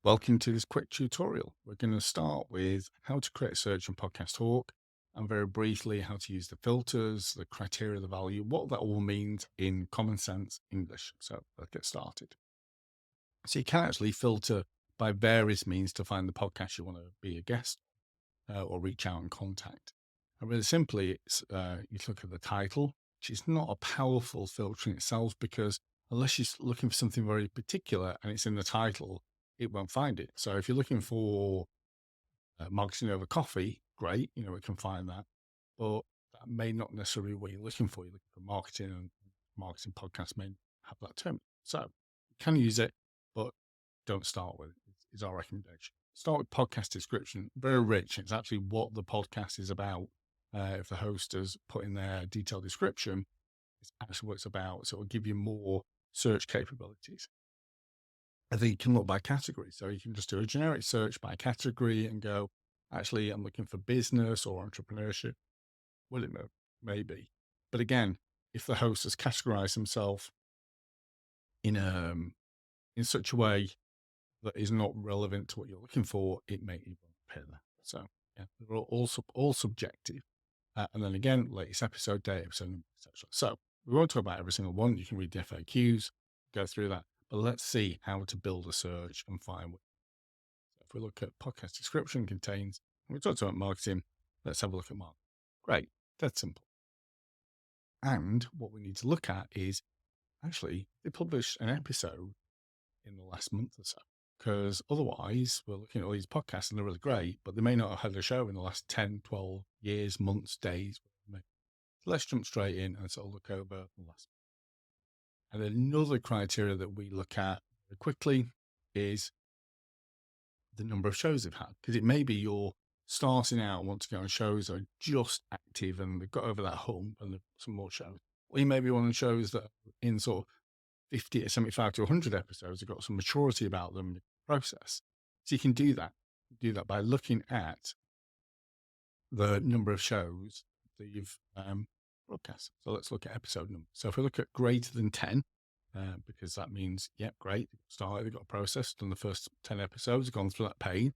Welcome to this quick tutorial. We're going to start with how to create a search in Podcast Hawk and very briefly how to use the filters, the criteria, the value, what that all means in common sense English. So let's get started. So you can actually filter by various means to find the podcast you want to be a guest or reach out and contact. And really simply, it's you look at the title, which is not a powerful filter in itself because unless you're looking for something very particular and it's in the title, it won't find it. So if you're looking for marketing over coffee, great, we can find that. But that may not necessarily be what you're looking for. You're looking for marketing, and marketing podcasts may have that term. So you can use it, but don't start with it, is our recommendation. Start with podcast description, very rich. It's actually what the podcast is about. If the host has put in their detailed description, it's actually what it's about. So it'll give you more search capabilities. I think you can look by category. So you can just do a generic search by category and go, actually, I'm looking for business or entrepreneurship. Well, it may be. But again, if the host has categorized himself in such a way that is not relevant to what you're looking for, it may even appear there. So yeah, they're all subjective. And then again, latest episode, date, episode number, etc. So we won't talk about every single one. You can read the FAQs, go through that. But let's see how to build a search and find what. So if we look at podcast description contains, we talked about marketing. Let's have a look at marketing. Great, that's simple. And what we need to look at is actually they published an episode in the last month or so. Because otherwise, we're looking at all these podcasts and they're really great, but they may not have had a show in the last 10, 12 years, months, days. Let's jump straight in and sort of look over the last. And another criteria that we look at very quickly is the number of shows they've had. Because it may be you're starting out, want to go on shows that are just active and they've got over that hump and some more shows. Or you may be one of the shows that are in sort of 50 or 75 to 100 episodes have got some maturity about them in the process. So you can do that. Do that by looking at the number of shows that you've broadcast. So let's look at episode number. So if we look at greater than 10, because that means, yep, great, started, they've got a process, done the first 10 episodes, gone through that pain,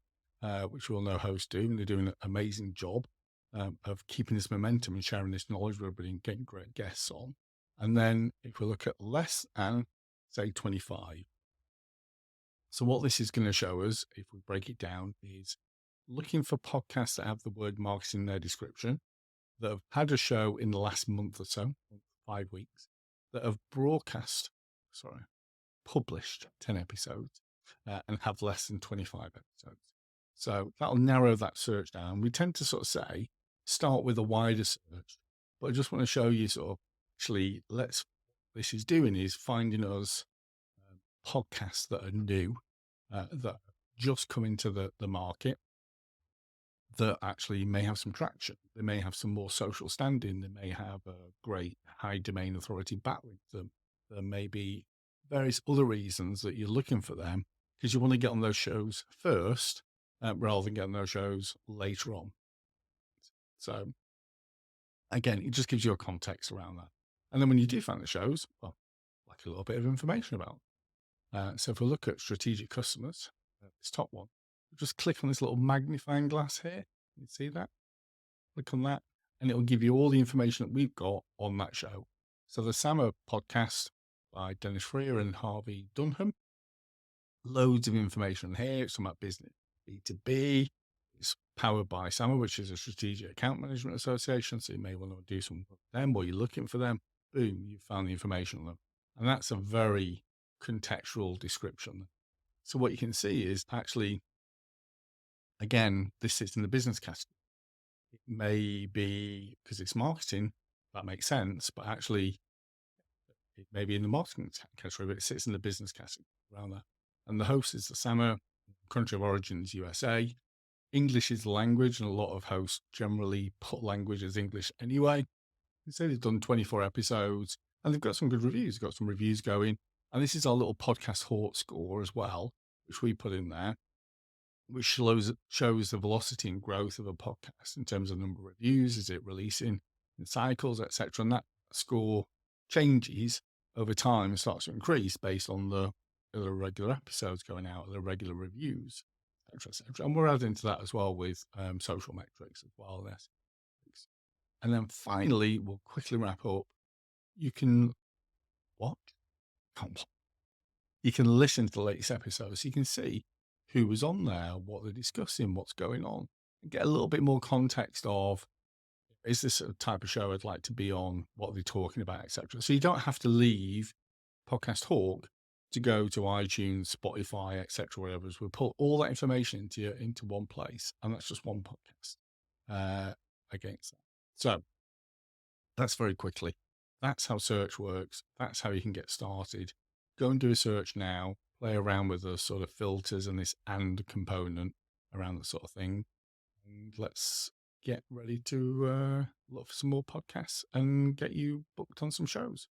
which we all know hosts do, and they're doing an amazing job of keeping this momentum and sharing this knowledge with everybody and getting great guests on. And then if we look at less than, say, 25. So what this is going to show us, if we break it down, is looking for podcasts that have the word marketing in their description, that have had a show in the last month or so, 5 weeks, that have published 10 episodes and have less than 25 episodes. So that'll narrow that search down. We tend to sort of say, start with a wider search, but I just want to show you sort of actually, this is doing is finding us podcasts that are new, that just come into the market, that actually may have some traction. They may have some more social standing. They may have a great high domain authority backlink to them. There may be various other reasons that you're looking for them because you want to get on those shows first rather than getting those shows later on. So again, it just gives you a context around that. And then when you do find the shows, well, like a little bit of information about. So if we look at strategic customers, this top one, just click on this little magnifying glass here. You see that? Click on that, and it'll give you all the information that we've got on that show. So the SAMR podcast by Dennis Freer and Harvey Dunham, loads of information here. It's about business B2B. It's powered by SAMR, which is a strategic account management association. So you may want to do some work with them, or you're looking for them. Boom, you found the information on them. And that's a very contextual description. So what you can see is actually, again, this sits in the business category. It may be because it's marketing, that makes sense, but actually it may be in the marketing category, but it sits in the business category around that. And the host is the SAMR, country of origin is USA. English is the language, and a lot of hosts generally put language as English anyway. They say they've done 24 episodes and they've got some good reviews. They've got some reviews going. And this is our little podcast Hawk score as well, which we put in there, which shows the velocity and growth of a podcast in terms of number of reviews. Is it releasing in cycles, etc.? And that score changes over time and starts to increase based on the Are there regular episodes going out? Are there regular reviews, etc., etc.? And we're adding to that as well with social metrics as well. This, and then finally, we'll quickly wrap up. You can what? You can listen to the latest episodes. So you can see who was on there, what they're discussing, what's going on, and get a little bit more context of, is this a type of show I'd like to be on? What are they talking about, etc. So you don't have to leave Podcast Hawk to go to iTunes, Spotify, etc. Whatever. We'll put all that information into one place, and that's just one podcast against that. So that's very quickly. That's how search works. That's how you can get started. Go and do a search now. Play around with the sort of filters and this and component around that sort of thing. And let's get ready to look for some more podcasts and get you booked on some shows.